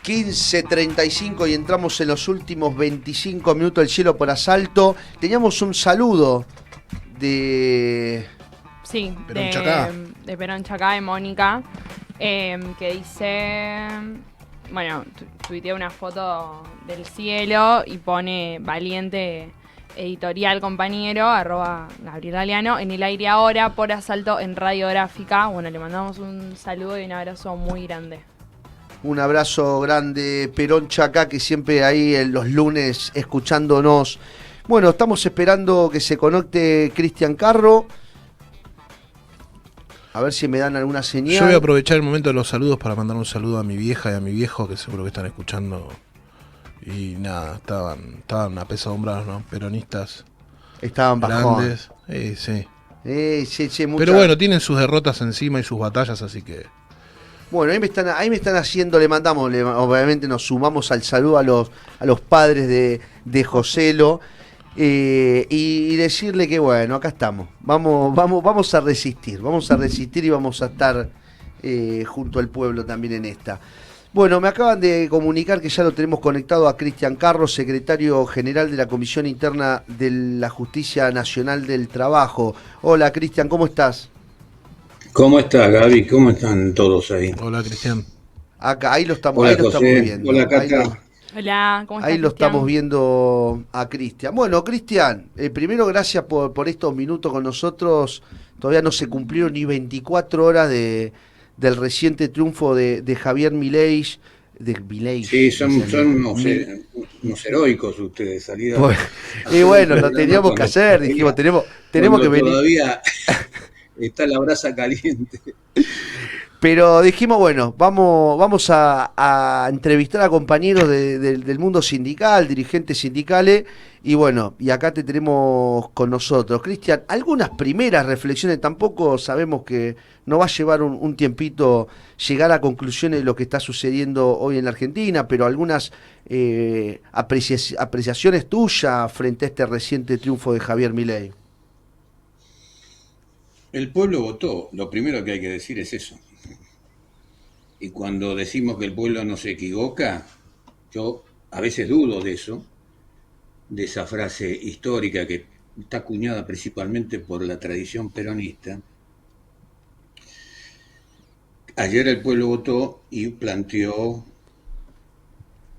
15:35 y entramos en los últimos 25 minutos del Cielo por Asalto. Teníamos un saludo de... Sí, Perón Chacá. de Perón Chacá, de Mónica, que dice... Bueno, tuiteé una foto del cielo y pone valiente editorial compañero, @Gabriel Galeano, en el aire ahora por Asalto en Radiográfica. Bueno, le mandamos un saludo y un abrazo muy grande. Un abrazo grande, Perón Chacá, que siempre ahí en los lunes escuchándonos. Bueno, estamos esperando que se conecte Cristian Carro. A ver si me dan alguna señal. Yo voy a aprovechar el momento de los saludos para mandar un saludo a mi vieja y a mi viejo, que seguro que están escuchando. Y nada, estaban apesadumbrados, ¿no? Peronistas. Estaban bajón. Grandes. Sí. Sí, Pero bueno, tienen sus derrotas encima y sus batallas, así que... Bueno, ahí me están haciendo, obviamente nos sumamos al saludo a los padres de Joselo, y decirle que bueno, acá estamos, vamos a resistir y vamos a estar junto al pueblo también en esta. Bueno, me acaban de comunicar que ya lo tenemos conectado a Cristian Carro, secretario general de la Comisión Interna de la Justicia Nacional del Trabajo. Hola Cristian, ¿cómo estás? ¿Cómo estás, Gaby? ¿Cómo están todos ahí? Hola, Cristian. Acá, ahí lo estamos José. viendo. Hola, Cata. Hola, ¿cómo estás, Ahí lo Cristian? estamos viendo a Cristian. Bueno, Cristian, primero gracias por estos minutos con nosotros. Todavía no se cumplieron ni 24 horas del reciente triunfo de Javier Milei. Sí, son unos heroicos ustedes, salida. Y bueno, lo teníamos que hacer, dijimos, tenemos que venir. Todavía está la brasa caliente. Pero dijimos, bueno, vamos a entrevistar a compañeros del mundo sindical, dirigentes sindicales, y bueno, y acá te tenemos con nosotros. Cristian, algunas primeras reflexiones, tampoco sabemos que nos va a llevar un tiempito llegar a conclusiones de lo que está sucediendo hoy en la Argentina, pero algunas apreciaciones tuyas frente a este reciente triunfo de Javier Milei. El pueblo votó, lo primero que hay que decir es eso. Y cuando decimos que el pueblo no se equivoca, yo a veces dudo de eso, de esa frase histórica que está acuñada principalmente por la tradición peronista. Ayer el pueblo votó y planteó,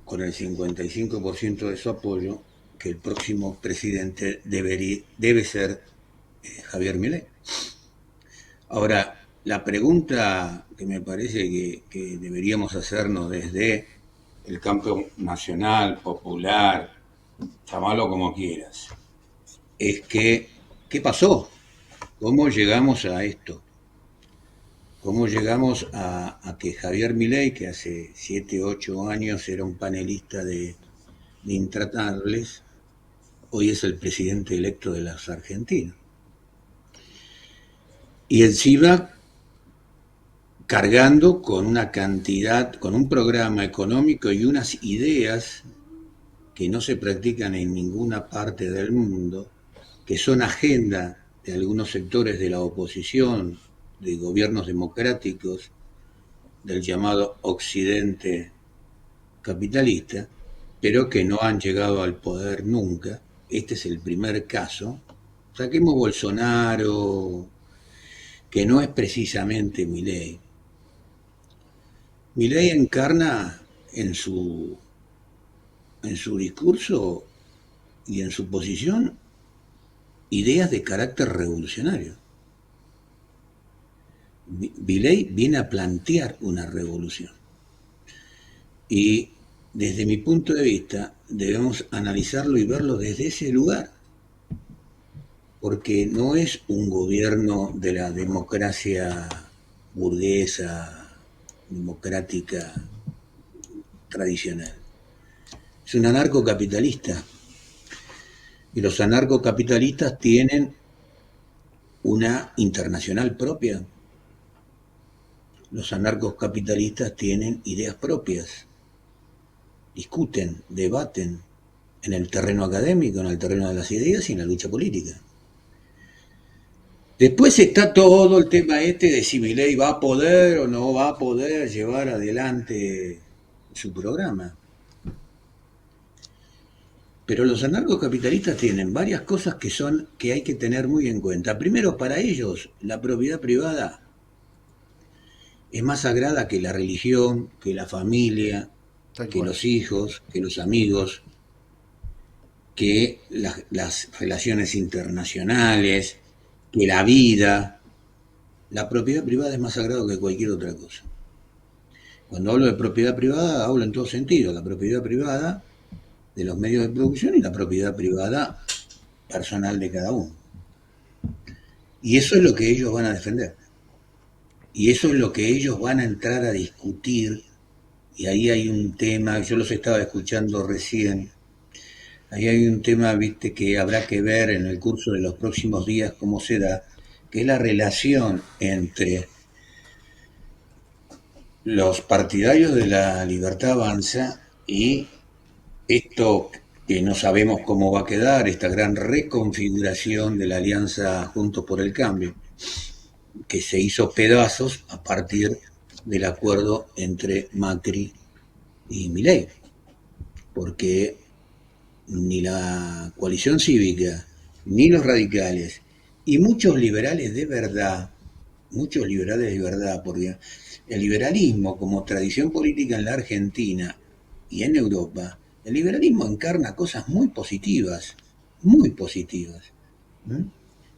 con el 55% de su apoyo, que el próximo presidente debe ser Javier Milei. Ahora, la pregunta que me parece que deberíamos hacernos desde el campo nacional, popular, llamalo como quieras, es que, ¿qué pasó? ¿Cómo llegamos a esto? ¿Cómo llegamos a que Javier Milei, que hace 7, 8 años era un panelista de Intratables, hoy es el presidente electo de los argentinos? Y encima cargando con una cantidad, con un programa económico y unas ideas que no se practican en ninguna parte del mundo, que son agenda de algunos sectores de la oposición, de gobiernos democráticos, del llamado Occidente capitalista, pero que no han llegado al poder nunca. Este es el primer caso. Saquemos Bolsonaro, que no es precisamente Milei. Milei encarna en su discurso y en su posición ideas de carácter revolucionario. Milei viene a plantear una revolución. Y desde mi punto de vista debemos analizarlo y verlo desde ese lugar, porque no es un gobierno de la democracia burguesa, democrática, tradicional. Es un anarcocapitalista. Y los anarcocapitalistas tienen una internacional propia. Los anarcocapitalistas tienen ideas propias. Discuten, debaten en el terreno académico, en el terreno de las ideas y en la lucha política. Después está todo el tema de si Milei va a poder o no va a poder llevar adelante su programa. Pero los anarcocapitalistas tienen varias cosas que hay que tener muy en cuenta. Primero, para ellos, la propiedad privada es más sagrada que la religión, que la familia, Tal que cual. los hijos, que los amigos, que las relaciones internacionales, que la vida. La propiedad privada es más sagrada que cualquier otra cosa. Cuando hablo de propiedad privada, hablo en todo sentido. La propiedad privada de los medios de producción y la propiedad privada personal de cada uno. Y eso es lo que ellos van a defender. Y eso es lo que ellos van a entrar a discutir. Y ahí hay un tema, yo los estaba escuchando recién, ahí hay un tema, viste, que habrá que ver en el curso de los próximos días cómo se da, que es la relación entre los partidarios de la Libertad Avanza y esto que no sabemos cómo va a quedar, esta gran reconfiguración de la alianza Juntos por el Cambio, que se hizo pedazos a partir del acuerdo entre Macri y Milei, porque ni la coalición cívica, ni los radicales, y muchos liberales de verdad, porque el liberalismo como tradición política en la Argentina y en Europa, el liberalismo encarna cosas muy positivas, ¿eh?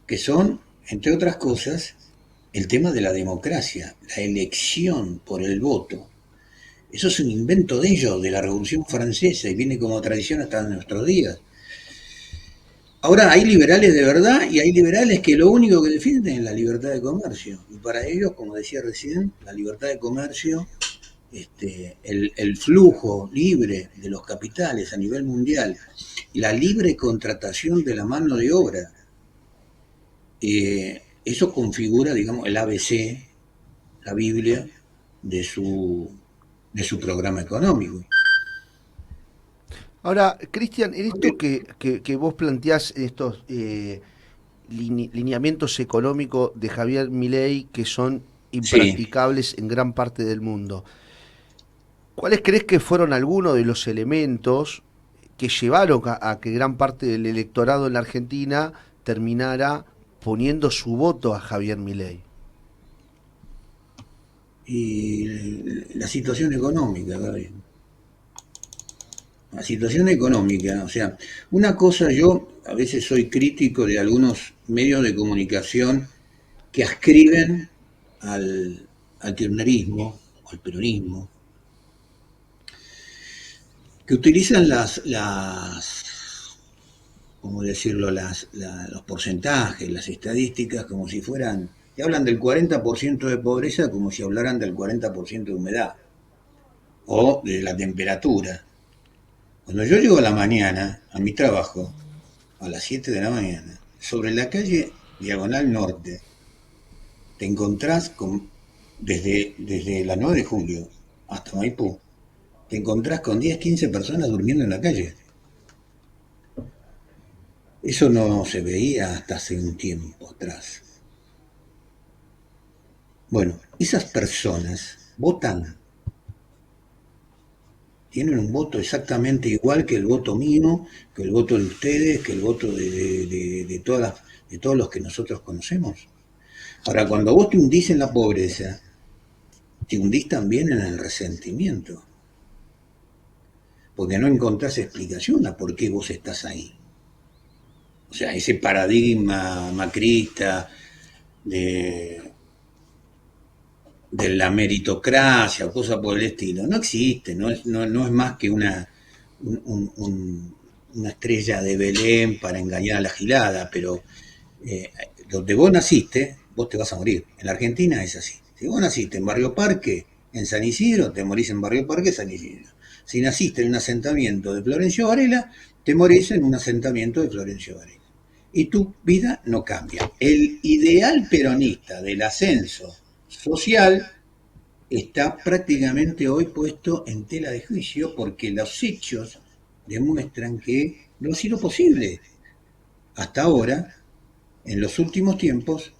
Que son, entre otras cosas, el tema de la democracia, la elección por el voto. Eso es un invento de ellos, de la Revolución Francesa, y viene como tradición hasta nuestros días. Ahora hay liberales de verdad y hay liberales que lo único que defienden es la libertad de comercio. Y para ellos, como decía recién, la libertad de comercio, el flujo libre de los capitales a nivel mundial y la libre contratación de la mano de obra, eso configura, digamos, el ABC, la Biblia, de su programa económico. Ahora, Cristian, en esto que vos planteás, en estos lineamientos económicos de Javier Milei que son Sí, impracticables en gran parte del mundo, ¿cuáles crees que fueron algunos de los elementos que llevaron a que gran parte del electorado en la Argentina terminara poniendo su voto a Javier Milei? y la situación económica, Gaby. La situación económica, o sea, una cosa, yo a veces soy crítico de algunos medios de comunicación que ascriben al kirchnerismo, o al peronismo, que utilizan ¿cómo decirlo?, los porcentajes, las estadísticas, como si fueran, que hablan del 40% de pobreza como si hablaran del 40% de humedad, o de la temperatura. Cuando yo llego a la mañana a mi trabajo, a las 7 de la mañana, sobre la calle Diagonal Norte, te encontrás desde la 9 de julio hasta Maipú, te encontrás con 10, 15 personas durmiendo en la calle. Eso no se veía hasta hace un tiempo atrás. Bueno, esas personas votan, tienen un voto exactamente igual que el voto mío, que el voto de ustedes, que el voto de todos los que nosotros conocemos. Ahora, cuando vos te hundís en la pobreza, te hundís también en el resentimiento, porque no encontrás explicación a por qué vos estás ahí. O sea, ese paradigma macrista de, de la meritocracia o cosas por el estilo, no existe, no es más que una estrella de Belén para engañar a la gilada, pero donde vos naciste, vos te vas a morir. En la Argentina es así. Si vos naciste en Barrio Parque, en San Isidro, te morís en Barrio Parque, San Isidro. Si naciste en un asentamiento de Florencio Varela, te morís en un asentamiento de Florencio Varela. Y tu vida no cambia. El ideal peronista del ascenso social está prácticamente hoy puesto en tela de juicio porque los hechos demuestran que no ha sido posible hasta ahora, en los últimos tiempos,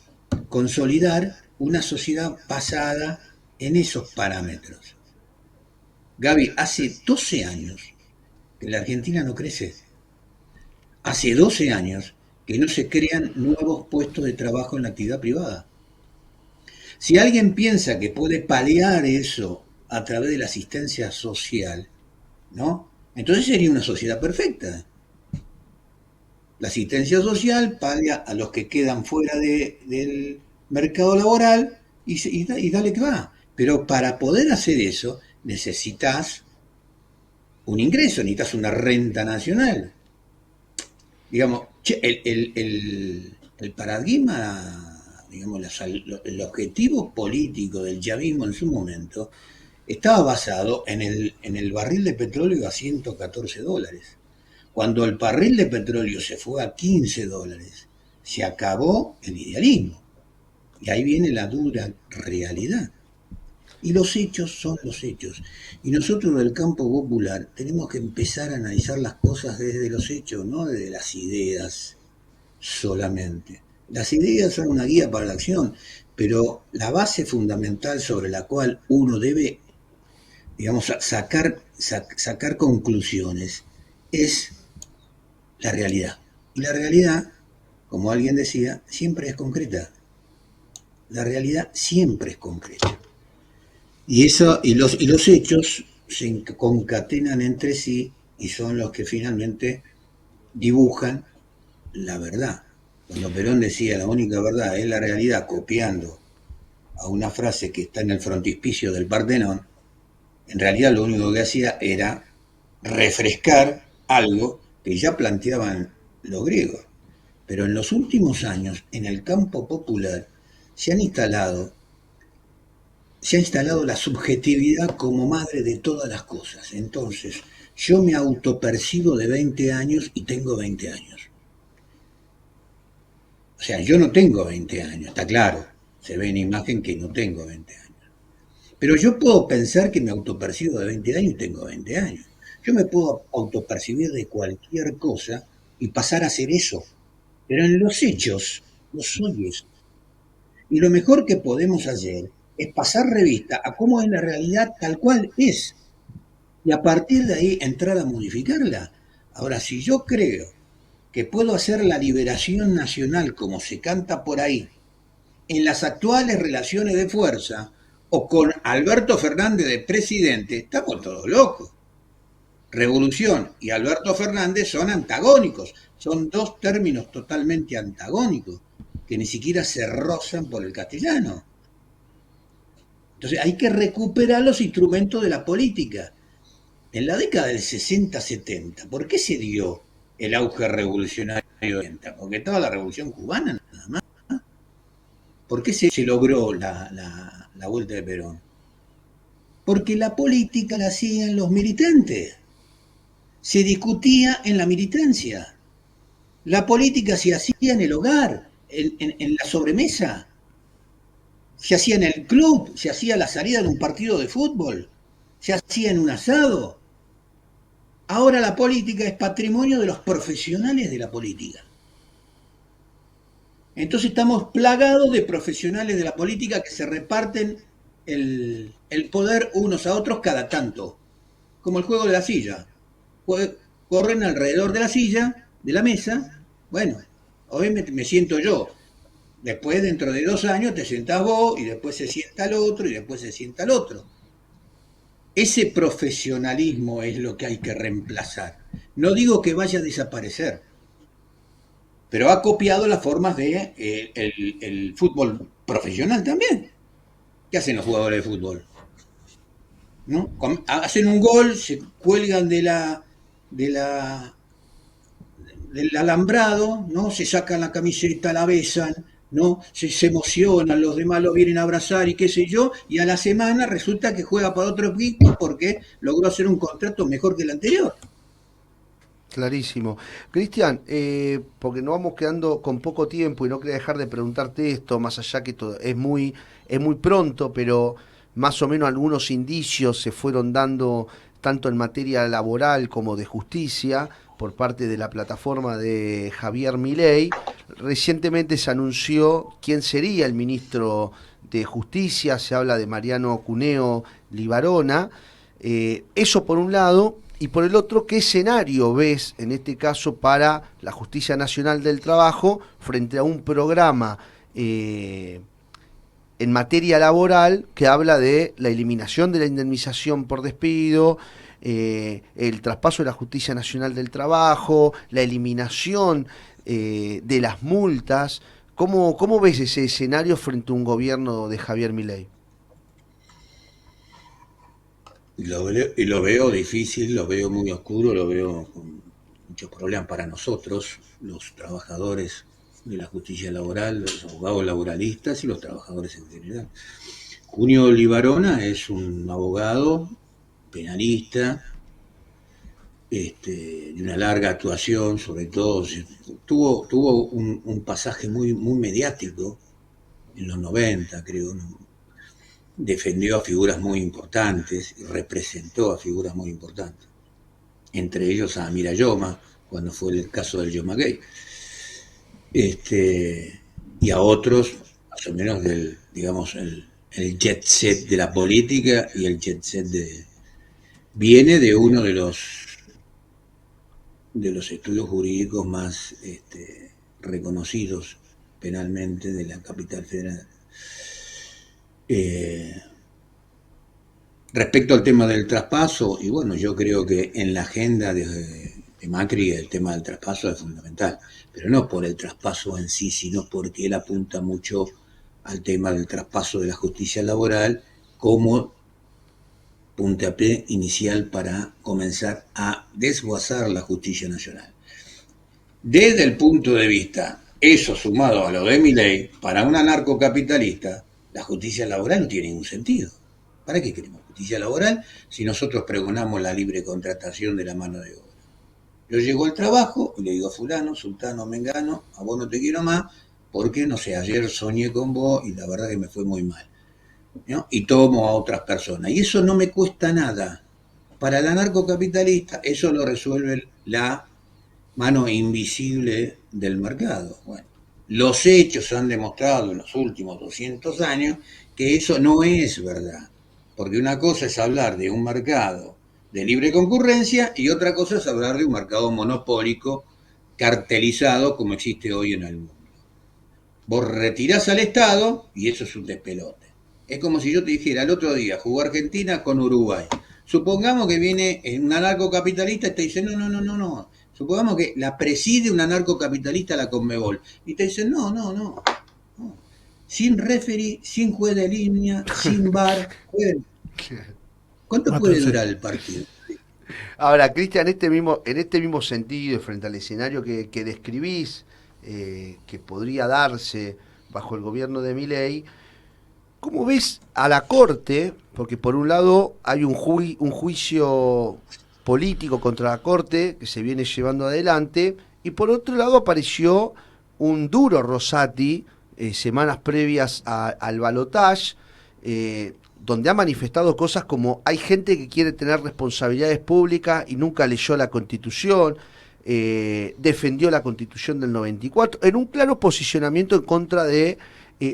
consolidar una sociedad basada en esos parámetros. Gaby, hace 12 años que la Argentina no crece. Hace 12 años que no se crean nuevos puestos de trabajo en la actividad privada. Si alguien piensa que puede paliar eso a través de la asistencia social, ¿no? Entonces sería una sociedad perfecta. La asistencia social palia a los que quedan fuera del mercado laboral y dale que va. Pero para poder hacer eso necesitas un ingreso, necesitas una renta nacional. Digamos, el paradigma, digamos, el objetivo político del chavismo en su momento estaba basado en el barril de petróleo a $114. Cuando el barril de petróleo se fue a $15, se acabó el idealismo. Y ahí viene la dura realidad. Y los hechos son los hechos. Y nosotros del campo popular tenemos que empezar a analizar las cosas desde los hechos, no desde las ideas solamente. Las ideas son una guía para la acción, pero la base fundamental sobre la cual uno debe, digamos, sacar conclusiones es la realidad. Y la realidad, como alguien decía, siempre es concreta. La realidad siempre es concreta. Y los hechos se concatenan entre sí y son los que finalmente dibujan la verdad. Cuando Perón decía la única verdad es la realidad, copiando a una frase que está en el frontispicio del Partenón, en realidad lo único que hacía era refrescar algo que ya planteaban los griegos. Pero en los últimos años, en el campo popular, se ha instalado la subjetividad como madre de todas las cosas. Entonces, yo me autopercibo de 20 años y tengo 20 años. O sea, yo no tengo 20 años, está claro. Se ve en imagen que no tengo 20 años. Pero yo puedo pensar que me autopercibo de 20 años y tengo 20 años. Yo me puedo autopercibir de cualquier cosa y pasar a ser eso. Pero en los hechos no soy eso. Y lo mejor que podemos hacer es pasar revista a cómo es la realidad tal cual es. Y a partir de ahí entrar a modificarla. Ahora, si yo creo que puedo hacer la liberación nacional como se canta por ahí, en las actuales relaciones de fuerza, o con Alberto Fernández de presidente, estamos todos locos. Revolución y Alberto Fernández son antagónicos, son dos términos totalmente antagónicos, que ni siquiera se rozan por el castellano. Entonces hay que recuperar los instrumentos de la política. En la década del 60-70, ¿por qué se dio el auge revolucionario? Porque estaba la revolución cubana nada más. ¿Por qué se logró la vuelta de Perón? Porque la política la hacían los militantes. Se discutía en la militancia. La política se hacía en el hogar, en la sobremesa. Se hacía en el club, se hacía a la salida de un partido de fútbol, se hacía en un asado. Ahora la política es patrimonio de los profesionales de la política. Entonces estamos plagados de profesionales de la política que se reparten el poder unos a otros cada tanto, como el juego de la silla. Corren alrededor de la silla, de la mesa. Bueno, hoy me siento yo. Después, dentro de 2 años, te sentás vos y después se sienta el otro y después se sienta el otro. Ese profesionalismo es lo que hay que reemplazar. No digo que vaya a desaparecer, pero ha copiado las formas de el fútbol profesional también. ¿Qué hacen los jugadores de fútbol? ¿No? Hacen un gol, se cuelgan del alambrado, ¿no? Se sacan la camiseta, la besan, ¿no? Se emocionan, los demás lo vienen a abrazar y qué sé yo, y a la semana resulta que juega para otro equipo porque logró hacer un contrato mejor que el anterior. Clarísimo. Cristian, porque nos vamos quedando con poco tiempo y no quería dejar de preguntarte esto, más allá que todo es muy pronto, pero más o menos algunos indicios se fueron dando tanto en materia laboral como de justicia por parte de la plataforma de Javier Milei. Recientemente se anunció quién sería el ministro de Justicia, se habla de Mariano Cuneo Libarona. Eso por un lado, y por el otro, ¿qué escenario ves en este caso para la Justicia Nacional del Trabajo frente a un programa en materia laboral que habla de la eliminación de la indemnización por despido, el traspaso de la Justicia Nacional del Trabajo, la eliminación de las multas? ¿Cómo ves ese escenario frente a un gobierno de Javier Milei? Lo veo difícil, lo veo muy oscuro, lo veo con muchos problemas para nosotros, los trabajadores de la justicia laboral, los abogados laboralistas y los trabajadores en general. Junio Libarona es un abogado penalista, de una larga actuación, sobre todo tuvo un pasaje muy mediático en los 90, creo, ¿no? Defendió a figuras muy importantes y representó a figuras muy importantes, entre ellos a Amira Yoma, cuando fue el caso del Yoma Gay, y a otros, más o menos digamos, el jet set de la política y el jet set viene de uno de los estudios jurídicos más reconocidos penalmente de la capital federal. Respecto al tema del traspaso, y bueno, yo creo que en la agenda de Macri el tema del traspaso es fundamental, pero no por el traspaso en sí, sino porque él apunta mucho al tema del traspaso de la justicia laboral como puntapié inicial para comenzar a desguazar la justicia nacional. Desde el punto de vista, eso sumado a lo de Milei, para un anarcocapitalista, la justicia laboral no tiene ningún sentido. ¿Para qué queremos justicia laboral si nosotros pregonamos la libre contratación de la mano de obra? Yo llego al trabajo y le digo a fulano, sultano, mengano, a vos no te quiero más porque, no sé, ayer soñé con vos y la verdad que me fue muy mal, ¿no? Y tomo a otras personas. Y eso no me cuesta nada. Para el anarcocapitalista eso lo resuelve la mano invisible del mercado. Bueno, los hechos han demostrado en los últimos 200 años que eso no es verdad. Porque una cosa es hablar de un mercado de libre concurrencia y otra cosa es hablar de un mercado monopólico cartelizado como existe hoy en el mundo. Vos retirás al Estado y eso es un despelote. Es como si yo te dijera el otro día, jugó Argentina con Uruguay. Supongamos que viene un anarcocapitalista y te dice, no. Supongamos que la preside un anarcocapitalista la Conmebol. Y te dice, no. Sin referee, sin juez de línea, sin VAR. ¿Cuánto puede durar el partido? Ahora, Cristian, en este mismo sentido, frente al escenario que describís, que podría darse bajo el gobierno de Milei, ¿cómo ves a la Corte? Porque por un lado hay un juicio político contra la Corte que se viene llevando adelante, y por otro lado apareció un duro Rosati semanas previas al balotaje, donde ha manifestado cosas como hay gente que quiere tener responsabilidades públicas y nunca leyó la Constitución, defendió la Constitución del 94, en un claro posicionamiento en contra de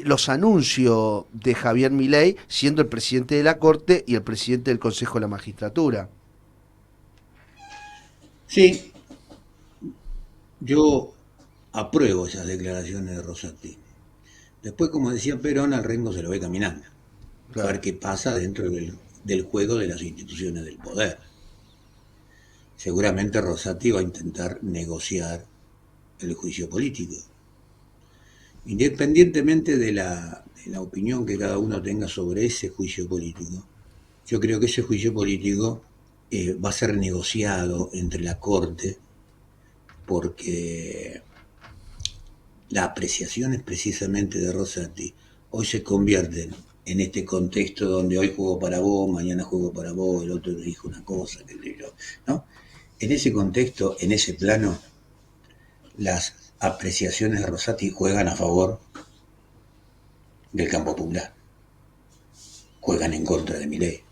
los anuncios de Javier Milei, siendo el presidente de la Corte y el presidente del Consejo de la Magistratura. Sí, yo apruebo esas declaraciones de Rosati. Después, como decía Perón, al Rengo se lo ve caminando. Claro. A ver qué pasa dentro del juego de las instituciones del poder. Seguramente Rosati va a intentar negociar el juicio político. Independientemente de la opinión que cada uno tenga sobre ese juicio político, yo creo que ese juicio político va a ser negociado entre la Corte, porque las apreciaciones precisamente de Rosati hoy se convierten en este contexto donde hoy juego para vos, mañana juego para vos, el otro le dijo una cosa, ¿no? En ese contexto, en ese plano, las apreciaciones de Rosati juegan a favor del campo popular, juegan en contra de Milei,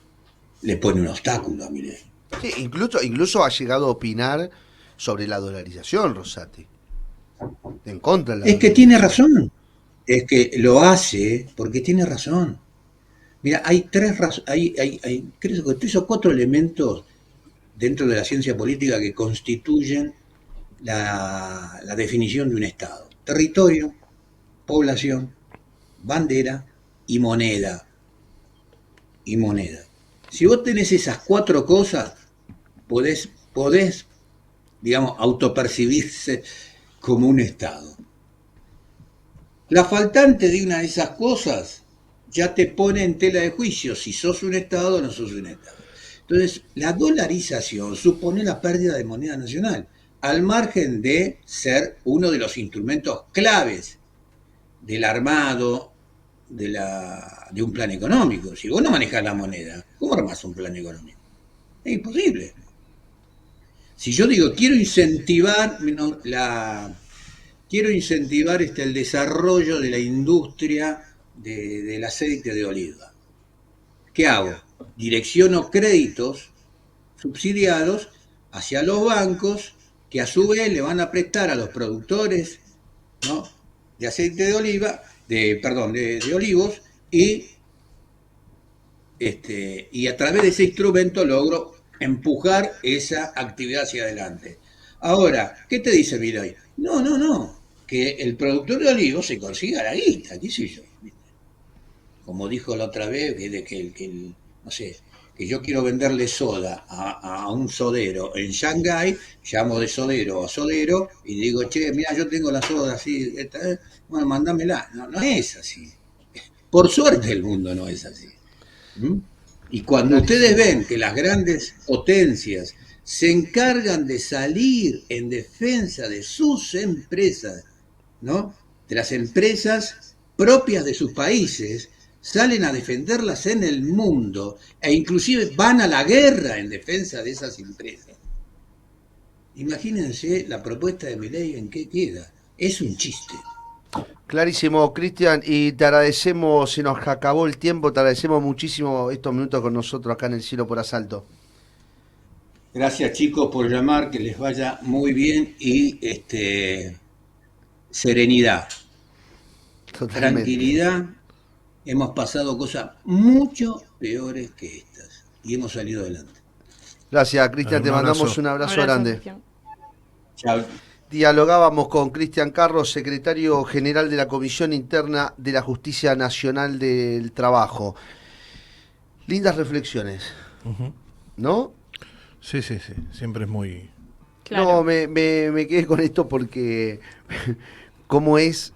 le pone un obstáculo a Milei. Sí, incluso ha llegado a opinar sobre la dolarización, Rosati, en contra de la Es que tiene razón, es que lo hace porque tiene razón. Mira, hay creo que 3 o 4 elementos dentro de la ciencia política que constituyen la definición de un Estado. Territorio, población, bandera y moneda. Y moneda. Si vos tenés esas 4 cosas, podés, digamos, autopercibirse como un Estado. La faltante de una de esas cosas ya te pone en tela de juicio si sos un Estado o no sos un Estado. Entonces, la dolarización supone la pérdida de moneda nacional, al margen de ser uno de los instrumentos claves del armado de un plan económico. Si vos no manejás la moneda, ¿cómo armás un plan económico? Es imposible. Si yo digo, quiero incentivar el desarrollo de la industria del aceite de oliva. ¿Qué hago? Direcciono créditos subsidiados hacia los bancos que a su vez le van a prestar a los productores, ¿no?, de aceite de oliva, de olivos, y a través de ese instrumento logro empujar esa actividad hacia adelante. Ahora, ¿qué te dice Milei? No, que el productor de olivos se consiga la guita, qué sé yo. Como dijo la otra vez, no sé, que yo quiero venderle soda a un sodero en Shanghái, llamo de sodero a sodero y digo, che, mira, yo tengo la soda así, bueno, mandámela. No es así. Por suerte el mundo no es así. ¿Mm? Y cuando ustedes ven que las grandes potencias se encargan de salir en defensa de sus empresas, ¿no?, de las empresas propias de sus países, salen a defenderlas en el mundo e inclusive van a la guerra en defensa de esas empresas. Imagínense la propuesta de Milei en qué queda. Es un chiste. Clarísimo, Cristian, y te agradecemos, se nos acabó el tiempo, te agradecemos muchísimo estos minutos con nosotros acá en El Cielo por Asalto. Gracias, chicos, por llamar, que les vaya muy bien y serenidad, Totalmente. tranquilidad. Hemos pasado cosas mucho peores que estas y hemos salido adelante. Gracias, Cristian, te Un abrazo. mandamos un abrazo grande. Cristian. Chao. Dialogábamos con Cristian Carros, secretario general de la Comisión Interna de la Justicia Nacional del Trabajo. Lindas reflexiones, Ujú. ¿no? Sí, siempre es muy... Claro. No, me quedé con esto porque cómo es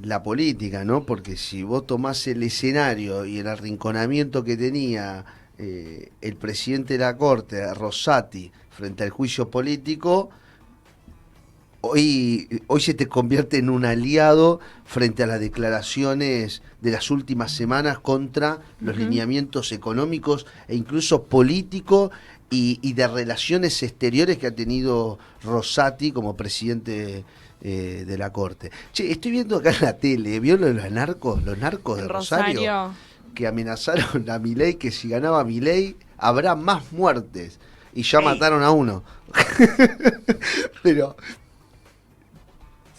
la política, ¿no? Porque si vos tomás el escenario y el arrinconamiento que tenía el presidente de la Corte, Rosati, frente al juicio político, hoy se te convierte en un aliado frente a las declaraciones de las últimas semanas contra los lineamientos económicos e incluso políticos y de relaciones exteriores que ha tenido Rosati como presidente de la Corte. Che, estoy viendo acá en la tele, ¿vio lo de los narcos de En Rosario? Que amenazaron a Milei que si ganaba Milei habrá más muertes. Y ya mataron a uno. Pero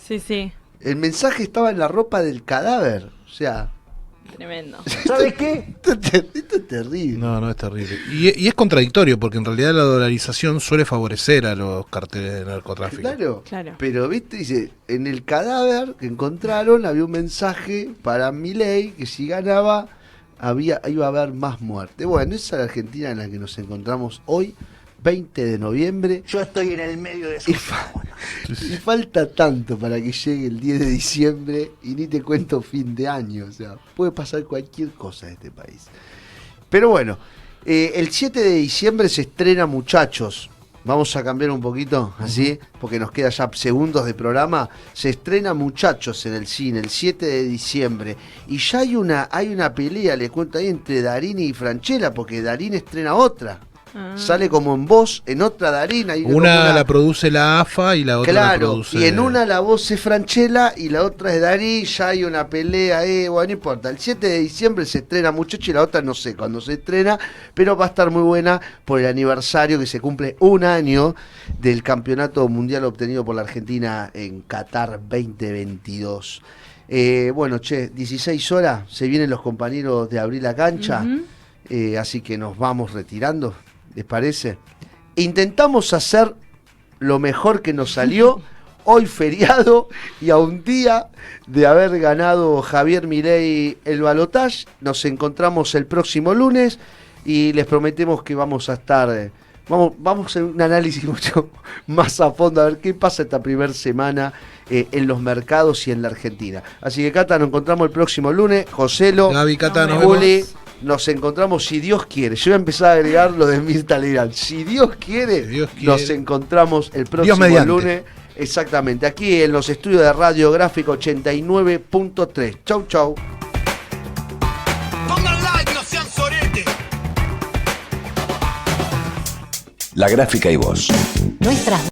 Sí, el mensaje estaba en la ropa del cadáver. O sea, tremendo. ¿sabes qué? Esto es terrible. No, es terrible. Y es contradictorio, porque en realidad la dolarización suele favorecer a los carteles de narcotráfico. Claro. Pero, viste, dice, en el cadáver que encontraron había un mensaje para Milei que si ganaba iba a haber más muerte. Bueno, esa es la Argentina en la que nos encontramos hoy, 20 de noviembre. Yo estoy en el medio de eso. Y falta tanto para que llegue el 10 de diciembre y ni te cuento fin de año. O sea, puede pasar cualquier cosa en este país. Pero bueno, el 7 de diciembre se estrena Muchachos. Vamos a cambiar un poquito, así, porque nos queda ya segundos de programa. Se estrena Muchachos en el cine el 7 de diciembre. Y ya hay una pelea, le cuento ahí, entre Darín y Franchella, porque Darín estrena otra. Sale como en voz, en otra Darín. Una la produce la AFA y la otra la Claro, produce... y en una la voz es Franchella y la otra es Darín. Ya hay una pelea, bueno, no importa. El 7 de diciembre se estrena Muchacho y la otra no sé cuándo se estrena, pero va a estar muy buena por el aniversario que se cumple un año del campeonato mundial obtenido por la Argentina en Qatar 2022. Bueno, 16 horas, se vienen los compañeros de Abrir la Cancha, así que nos vamos retirando, ¿les parece? Intentamos hacer lo mejor que nos salió, hoy feriado y a un día de haber ganado Javier Milei el balotaje. Nos encontramos el próximo lunes y les prometemos que vamos a estar... Vamos a hacer un análisis mucho más a fondo, a ver qué pasa esta primera semana en los mercados y en la Argentina. Así que, Cata, nos encontramos el próximo lunes. Joselo, Gaby, Cata, nos Juli, vemos. nos encontramos si Dios quiere. Yo voy a empezar a agregar lo de Mirta Legrand. Si Dios quiere, Si Dios quiere. nos encontramos el próximo Dios mediante. lunes. Exactamente, aquí en los estudios de Radio Gráfico 89.3. Chau, chau. Pongan like, no sean sorete. La Gráfica y Voz. Nuestras